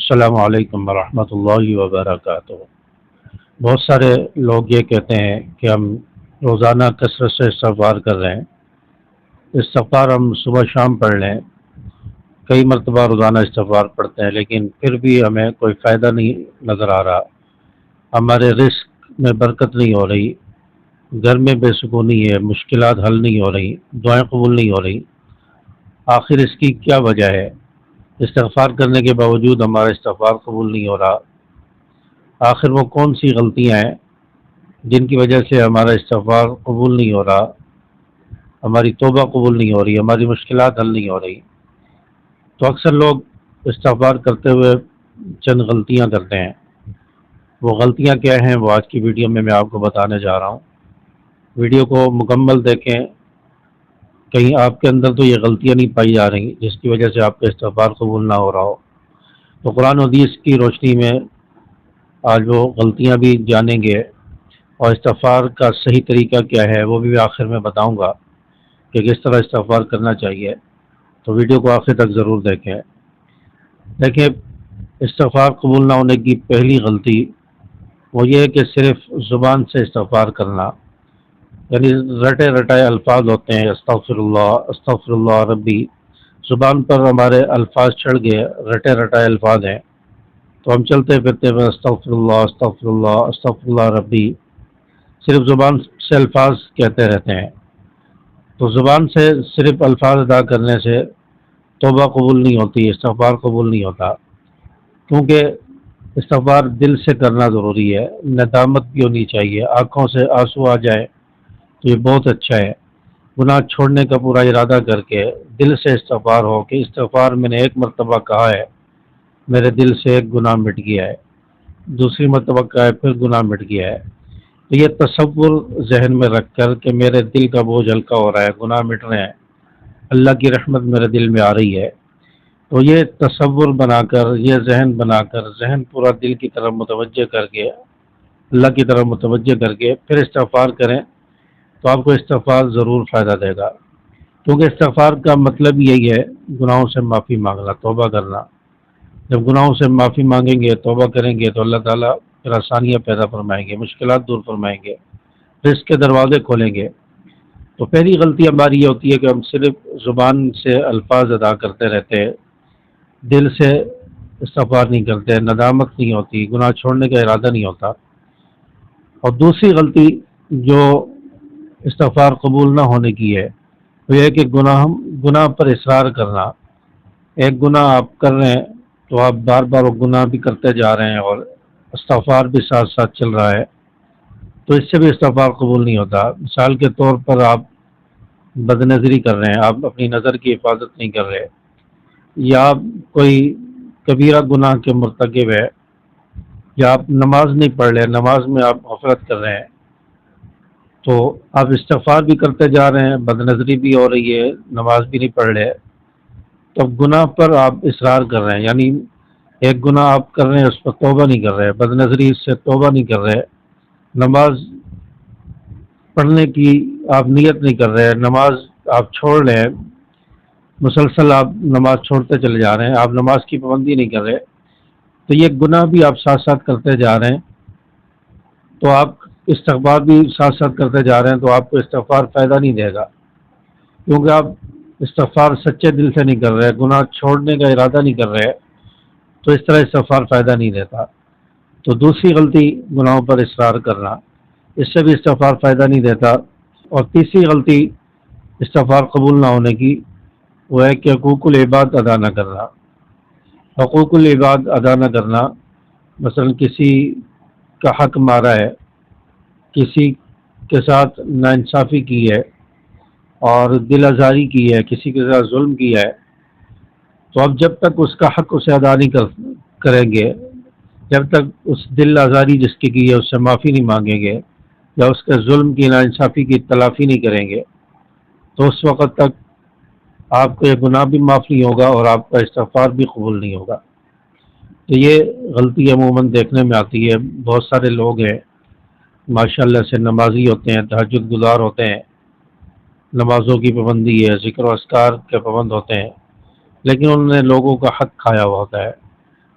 السلام علیکم ورحمۃ اللہ وبرکاتہ۔ بہت سارے لوگ یہ کہتے ہیں کہ ہم روزانہ کثرت سے استغفار کر رہے ہیں۔ استغفار ہم صبح شام پڑھ لیں، کئی مرتبہ روزانہ استغفار پڑھتے ہیں، لیکن پھر بھی ہمیں کوئی فائدہ نہیں نظر آ رہا۔ ہمارے رزق میں برکت نہیں ہو رہی، گھر میں بے سکونی ہے، مشکلات حل نہیں ہو رہی، دعائیں قبول نہیں ہو رہی۔ آخر اس کی کیا وجہ ہے؟ استغفار کرنے کے باوجود ہمارا استغفار قبول نہیں ہو رہا۔ آخر وہ کون سی غلطیاں ہیں جن کی وجہ سے ہمارا استغفار قبول نہیں ہو رہا، ہماری توبہ قبول نہیں ہو رہی، ہماری مشکلات حل نہیں ہو رہی؟ تو اکثر لوگ استغفار کرتے ہوئے چند غلطیاں کرتے ہیں۔ وہ غلطیاں کیا ہیں وہ آج کی ویڈیو میں آپ کو بتانے جا رہا ہوں۔ ویڈیو کو مکمل دیکھیں، کہیں آپ کے اندر تو یہ غلطیاں نہیں پائی جا رہی جس کی وجہ سے آپ کا استغفار قبول نہ ہو رہا ہو۔ تو قرآن و حدیث کی روشنی میں آج وہ غلطیاں بھی جانیں گے، اور استغفار کا صحیح طریقہ کیا ہے وہ بھی آخر میں بتاؤں گا کہ کس طرح استغفار کرنا چاہیے۔ تو ویڈیو کو آخر تک ضرور دیکھیں۔ دیکھیں، استغفار قبول نہ ہونے کی پہلی غلطی وہ یہ ہے کہ صرف زبان سے استغفار کرنا، یعنی رٹے رٹائے الفاظ ہوتے ہیں، استغفر اللہ ربی، زبان پر ہمارے الفاظ چڑھ گئے، رٹے رٹائے الفاظ ہیں، تو ہم چلتے پھرتے ہوئے استغفر اللہ ربی، صرف زبان سے الفاظ کہتے رہتے ہیں۔ تو زبان سے صرف الفاظ ادا کرنے سے توبہ قبول نہیں ہوتی، استغفار قبول نہیں ہوتا، کیونکہ استغفار دل سے کرنا ضروری ہے، ندامت بھی ہونی چاہیے، آنکھوں سے آنسو آ جائے تو یہ بہت اچھا ہے۔ گناہ چھوڑنے کا پورا ارادہ کر کے دل سے استغفار ہو کہ استغفار میں نے ایک مرتبہ کہا ہے، میرے دل سے ایک گناہ مٹ گیا ہے، دوسری مرتبہ کہا ہے پھر گناہ مٹ گیا ہے۔ تو یہ تصور ذہن میں رکھ کر کہ میرے دل کا بوجھ ہلکا ہو رہا ہے، گناہ مٹ رہے ہیں، اللہ کی رحمت میرے دل میں آ رہی ہے، تو یہ تصور بنا کر، یہ ذہن بنا کر، ذہن پورا دل کی طرف متوجہ کر کے، اللہ کی طرف متوجہ کر کے پھر استغفار کریں تو آپ کو استغفار ضرور فائدہ دے گا، کیونکہ استغفار کا مطلب یہی ہے گناہوں سے معافی مانگنا، توبہ کرنا۔ جب گناہوں سے معافی مانگیں گے، توبہ کریں گے تو اللہ تعالیٰ پھر آسانیاں پیدا فرمائیں گے، مشکلات دور فرمائیں گے، رزق کے دروازے کھولیں گے۔ تو پہلی غلطی ہماری یہ ہوتی ہے کہ ہم صرف زبان سے الفاظ ادا کرتے رہتے ہیں، دل سے استغفار نہیں کرتے، ندامت نہیں ہوتی، گناہ چھوڑنے کا ارادہ نہیں ہوتا۔ اور دوسری غلطی جو استغفار قبول نہ ہونے کی ہے وہ یہ ہے کہ گناہ پر اصرار کرنا۔ ایک گناہ آپ کر رہے ہیں تو آپ بار بار وہ گناہ بھی کرتے جا رہے ہیں اور استغفار بھی ساتھ ساتھ چل رہا ہے، تو اس سے بھی استغفار قبول نہیں ہوتا۔ مثال کے طور پر آپ بد نظری کر رہے ہیں، آپ اپنی نظر کی حفاظت نہیں کر رہے، یا آپ کوئی کبیرہ گناہ کے مرتکب ہے، یا آپ نماز نہیں پڑھ رہے، نماز میں آپ غفلت کر رہے ہیں، تو آپ استغفار بھی کرتے جا رہے ہیں، بد نظری بھی ہو رہی ہے، نماز بھی نہیں پڑھ رہے، تو گناہ پر آپ اصرار کر رہے ہیں، یعنی ایک گناہ آپ کر رہے ہیں اس پر توبہ نہیں کر رہے، بد نظری سے توبہ نہیں کر رہے، نماز پڑھنے کی آپ نیت نہیں کر رہے، نماز آپ چھوڑ رہے ہیں، مسلسل آپ نماز چھوڑتے چلے جا رہے ہیں، آپ نماز کی پابندی نہیں کر رہے، تو یہ گناہ بھی آپ ساتھ ساتھ کرتے جا رہے ہیں، تو آپ استغفار بھی ساتھ ساتھ کرتے جا رہے ہیں، تو آپ کو استغفار فائدہ نہیں دے گا، کیونکہ آپ استغفار سچے دل سے نہیں کر رہے، گناہ چھوڑنے کا ارادہ نہیں کر رہے، تو اس طرح استغفار فائدہ نہیں دیتا۔ تو دوسری غلطی گناہوں پر اصرار کرنا، اس سے بھی استغفار فائدہ نہیں دیتا۔ اور تیسری غلطی استغفار قبول نہ ہونے کی وہ ہے کہ حقوق العباد ادا نہ کرنا۔ حقوق العباد ادا نہ کرنا، مثلا کسی کا حق مارا ہے، کسی کے ساتھ ناانصافی کی ہے اور دل آزاری کی ہے، کسی کے ساتھ ظلم کیا ہے، تو اب جب تک اس کا حق اسے ادا نہیں کریں گے، جب تک اس دل آزاری جس کی ہے اس سے معافی نہیں مانگیں گے، یا اس کے ظلم کی، ناانصافی کی تلافی نہیں کریں گے، تو اس وقت تک آپ کو یہ گناہ بھی معاف نہیں ہوگا اور آپ کا استغفار بھی قبول نہیں ہوگا۔ تو یہ غلطی عموماً دیکھنے میں آتی ہے، بہت سارے لوگ ہیں ماشاءاللہ سے نمازی ہوتے ہیں، تہجد گزار ہوتے ہیں، نمازوں کی پابندی ہے، ذکر و اذکار کے پابند ہوتے ہیں، لیکن انہوں نے لوگوں کا حق کھایا ہوا ہوتا ہے،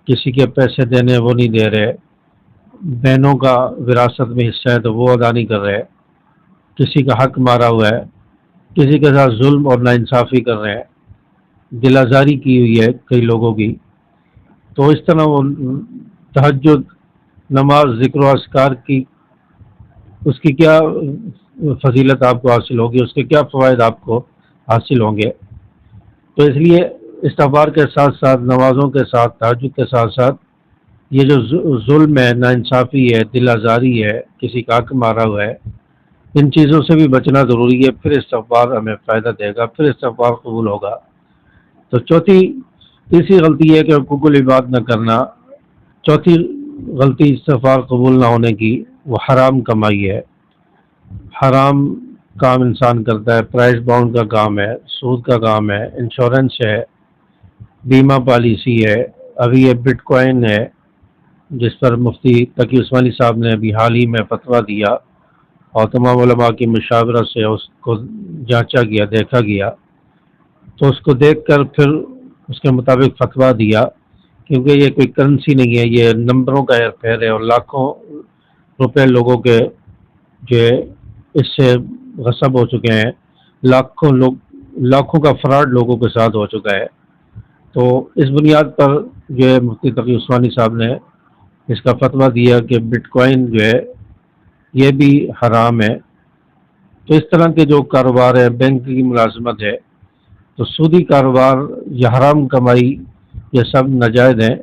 کسی کے پیسے دینے وہ نہیں دے رہے، بہنوں کا وراثت میں حصہ ہے تو وہ ادا نہیں کر رہے، کسی کا حق مارا ہوا ہے، کسی کے ساتھ ظلم اور ناانصافی کر رہے ہیں، دل آزاری کی ہوئی ہے کئی لوگوں کی، تو اس طرح وہ تہجد، نماز، ذکر و اذکار کی اس کی کیا فضیلت آپ کو حاصل ہوگی، اس کے کیا فوائد آپ کو حاصل ہوں گے؟ تو اس لیے استغفار کے ساتھ ساتھ، نمازوں کے ساتھ، تہجد کے ساتھ ساتھ، یہ جو ظلم ہے، ناانصافی ہے، دل آزاری ہے، کسی کا حق مارا ہوا ہے، ان چیزوں سے بھی بچنا ضروری ہے، پھر استغفار ہمیں فائدہ دے گا، پھر استغفار قبول ہوگا۔ تو تیسری غلطی ہے کہ حقوق العباد نہ کرنا۔ چوتھی غلطی استغفار قبول نہ ہونے کی، وہ حرام کمائی ہے، حرام کام انسان کرتا ہے، پرائز باؤنڈ کا کام ہے، سود کا کام ہے، انشورنس ہے، بیمہ پالیسی ہے، ابھی یہ بٹ کوائن ہے جس پر مفتی تقی عثمانی صاحب نے ابھی حال ہی میں فتویٰ دیا اور تمام علماء کی مشاورت سے اس کو جانچا گیا، دیکھا گیا، تو اس کو دیکھ کر پھر اس کے مطابق فتویٰ دیا، کیونکہ یہ کوئی کرنسی نہیں ہے، یہ نمبروں کا ہیر پھیر ہے، اور لاکھوں روپے لوگوں کے جو اس سے غصب ہو چکے ہیں، لاکھوں کا فراڈ لوگوں کے ساتھ ہو چکا ہے۔ تو اس بنیاد پر جو ہے مفتی تقی عثمانی صاحب نے اس کا فتویٰ دیا کہ بٹ کوائن جو ہے یہ بھی حرام ہے۔ تو اس طرح کے جو کاروبار ہے، بینک کی ملازمت ہے، تو سودی کاروبار یا حرام کمائی، یہ سب ناجائز ہیں،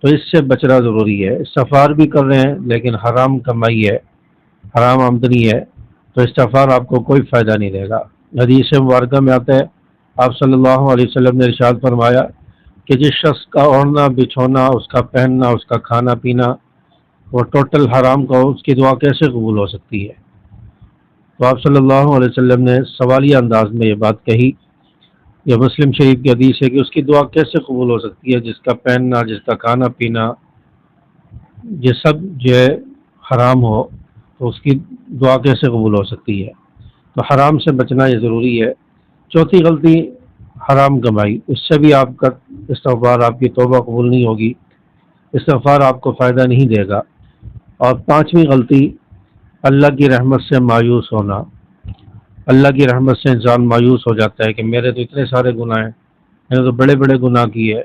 تو اس سے بچنا ضروری ہے۔ استغفار بھی کر رہے ہیں لیکن حرام کمائی ہے، حرام آمدنی ہے، تو استغفار آپ کو کوئی فائدہ نہیں دے گا۔ حدیث مبارکہ میں آتا ہے، آپ صلی اللہ علیہ وسلم نے ارشاد فرمایا کہ جس شخص کا اوڑھنا بچھونا، اس کا پہننا، اس کا کھانا پینا وہ ٹوٹل حرام کا ہو، اس کی دعا کیسے قبول ہو سکتی ہے؟ تو آپ صلی اللہ علیہ وسلم نے سوالیہ انداز میں یہ بات کہی، یہ مسلم شریف کی حدیث ہے کہ اس کی دعا کیسے قبول ہو سکتی ہے جس کا پہننا، جس کا کھانا پینا، یہ سب جو ہے حرام ہو، تو اس کی دعا کیسے قبول ہو سکتی ہے؟ تو حرام سے بچنا یہ ضروری ہے۔ چوتھی غلطی حرام کمائی، اس سے بھی آپ کا استغفار، آپ کی توبہ قبول نہیں ہوگی، استغفار آپ کو فائدہ نہیں دے گا۔ اور پانچویں غلطی اللہ کی رحمت سے مایوس ہونا۔ اللہ کی رحمت سے انسان مایوس ہو جاتا ہے کہ میرے تو اتنے سارے گناہ ہیں، میں نے تو بڑے بڑے گناہ کیے،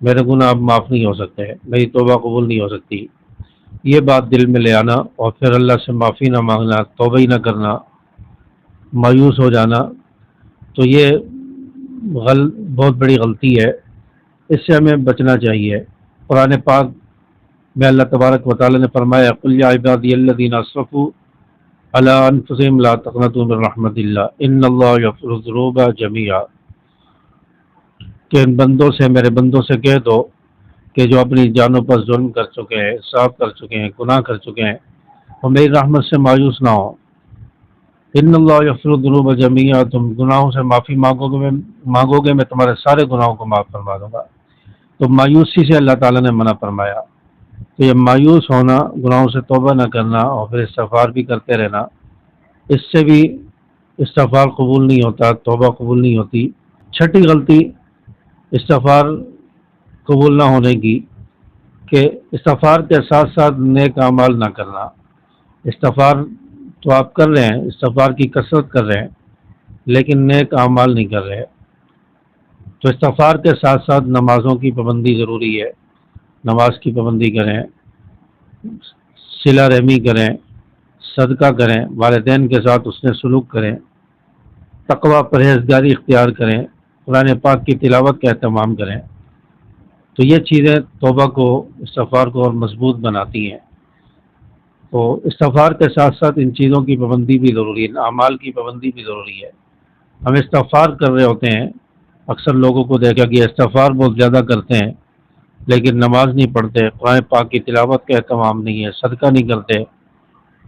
میرے گناہ اب معاف نہیں ہو سکتے، میری توبہ قبول نہیں ہو سکتی۔ یہ بات دل میں لے آنا اور پھر اللہ سے معافی نہ مانگنا، توبہ ہی نہ کرنا، مایوس ہو جانا، تو یہ بہت بڑی غلطی ہے، اس سے ہمیں بچنا چاہیے۔ قرآن پاک میں اللہ تبارک و تعالی نے فرمایا، قل یا عبادی الذین اسرفوا علی انفسہم لا تقنطوا من رحمت اللہ ان اللہ یغفر الذنوب جميعا، کہ ان بندوں سے، میرے بندوں سے کہہ دو کہ جو اپنی جانوں پر ظلم کر چکے ہیں، اسراف کر چکے ہیں، گناہ کر چکے ہیں، وہ میری رحمت سے مایوس نہ ہو۔ ان اللہ یغفر الذنوب جميعا، تم گناہوں سے معافی مانگو گے، میں تمہارے سارے گناہوں کو معاف فرما دوں گا۔ تو مایوسی سے اللہ تعالیٰ نے منع فرمایا۔ تو یہ مایوس ہونا، گناہوں سے توبہ نہ کرنا اور پھر استغفار بھی کرتے رہنا، اس سے بھی استغفار قبول نہیں ہوتا، توبہ قبول نہیں ہوتی۔ چھٹی غلطی استغفار قبول نہ ہونے کی، کہ استغفار کے ساتھ ساتھ نیک اعمال نہ کرنا۔ استغفار تو آپ کر رہے ہیں، استغفار کی کثرت کر رہے ہیں، لیکن نیک اعمال نہیں کر رہے۔ تو استغفار کے ساتھ ساتھ نمازوں کی پابندی ضروری ہے، نماز کی پابندی کریں، صلہ رحمی کریں، صدقہ کریں، والدین کے ساتھ اس نے سلوک کریں، تقوی پرہیزگاری اختیار کریں، قرآن پاک کی تلاوت کا اہتمام کریں۔ تو یہ چیزیں توبہ کو، استغفار کو اور مضبوط بناتی ہیں۔ تو استغفار کے ساتھ ساتھ ان چیزوں کی پابندی بھی ضروری ہے، اعمال کی پابندی بھی ضروری ہے۔ ہم استغفار کر رہے ہوتے ہیں، اکثر لوگوں کو دیکھا کہ استغفار بہت زیادہ کرتے ہیں لیکن نماز نہیں پڑھتے، قرآن پاک کی تلاوت کا اہتمام نہیں ہے، صدقہ نہیں کرتے،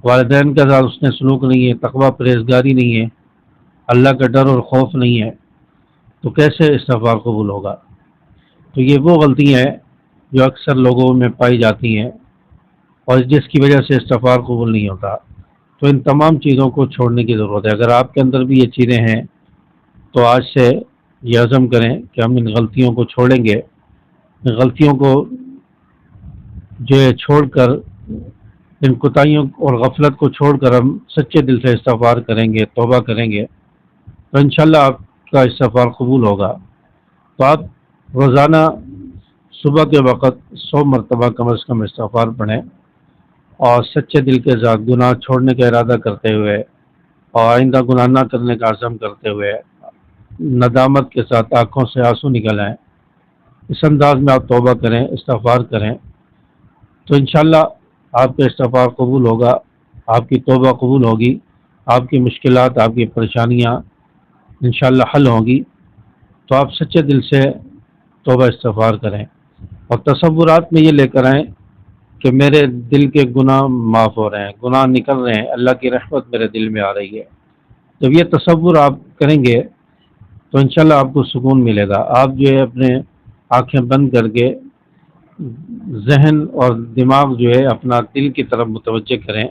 والدین کے ساتھ اس نے سلوک نہیں ہے، تقوی پرہیزگاری نہیں ہے، اللہ کا ڈر اور خوف نہیں ہے، تو کیسے استغفار قبول ہوگا؟ تو یہ وہ غلطیاں ہیں جو اکثر لوگوں میں پائی جاتی ہیں اور جس کی وجہ سے استغفار قبول نہیں ہوتا۔ تو ان تمام چیزوں کو چھوڑنے کی ضرورت ہے۔ اگر آپ کے اندر بھی یہ چیزیں ہیں تو آج سے یہ عزم کریں کہ ہم ان غلطیوں کو چھوڑیں گے، ان غلطیوں کو جو ہے چھوڑ کر، ان کوتاہیوں اور غفلت کو چھوڑ کر ہم سچے دل سے استغفار کریں گے، توبہ کریں گے، تو انشاءاللہ آپ کا استغفار قبول ہوگا۔ تو آپ روزانہ صبح کے وقت 100 مرتبہ کم از کم استغفار پڑھیں، اور سچے دل کے ساتھ گناہ چھوڑنے کا ارادہ کرتے ہوئے اور آئندہ گناہ نہ کرنے کا عزم کرتے ہوئے ندامت کے ساتھ آنکھوں سے آنسو نکل آئیں، اس انداز میں آپ توبہ کریں، استغفار کریں، تو انشاءاللہ آپ کا استغفار قبول ہوگا، آپ کی توبہ قبول ہوگی، آپ کی مشکلات، آپ کی پریشانیاں انشاءاللہ حل ہوں گی۔ تو آپ سچے دل سے توبہ استغفار کریں، اور تصورات میں یہ لے کر آئیں کہ میرے دل کے گناہ معاف ہو رہے ہیں، گناہ نکل رہے ہیں، اللہ کی رحمت میرے دل میں آ رہی ہے۔ جب یہ تصور آپ کریں گے تو انشاءاللہ آپ کو سکون ملے گا۔ آپ جو ہے اپنے آنکھیں بند کر کے ذہن اور دماغ جو ہے اپنا دل کی طرف متوجہ کریں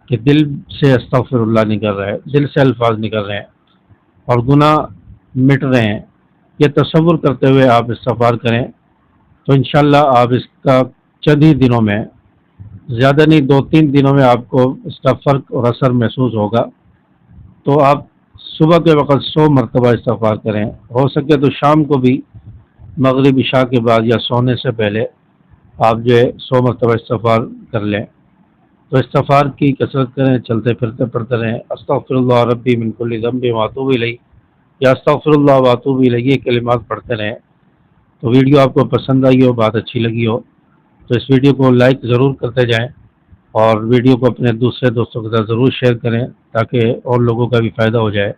کہ دل سے استغفر اللہ نکل رہا ہے، دل سے الفاظ نکل رہے ہیں اور گناہ مٹ رہے ہیں، یہ تصور کرتے ہوئے آپ استغفار کریں، تو انشاءاللہ آپ اس کا چند ہی دنوں میں، زیادہ نہیں 2-3 دنوں میں آپ کو اس کا فرق اور اثر محسوس ہوگا۔ تو آپ صبح کے وقت 100 مرتبہ استغفار کریں، ہو سکے تو شام کو بھی مغرب عشاء کے بعد یا سونے سے پہلے آپ جو ہے 100 مرتبہ استغفار کر لیں۔ تو استغفار کی کثرت کریں، چلتے پھرتے پڑھتے رہیں، استغفر اللہ ربی من کل ذنب واتوب الیہ یا استغفر اللہ واتوب الیہ، یہ کلمات پڑھتے رہیں۔ تو ویڈیو آپ کو پسند آئی ہو، بات اچھی لگی ہو، تو اس ویڈیو کو لائک ضرور کرتے جائیں، اور ویڈیو کو اپنے دوسرے دوستوں کے ساتھ ضرور شیئر کریں تاکہ اور لوگوں کا بھی فائدہ ہو جائے،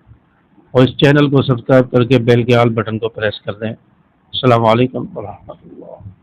اور اس چینل کو سبسکرائب کر کے بیل کے آل بٹن کو پریس کر دیں۔ السلام علیکم ورحمۃ اللہ۔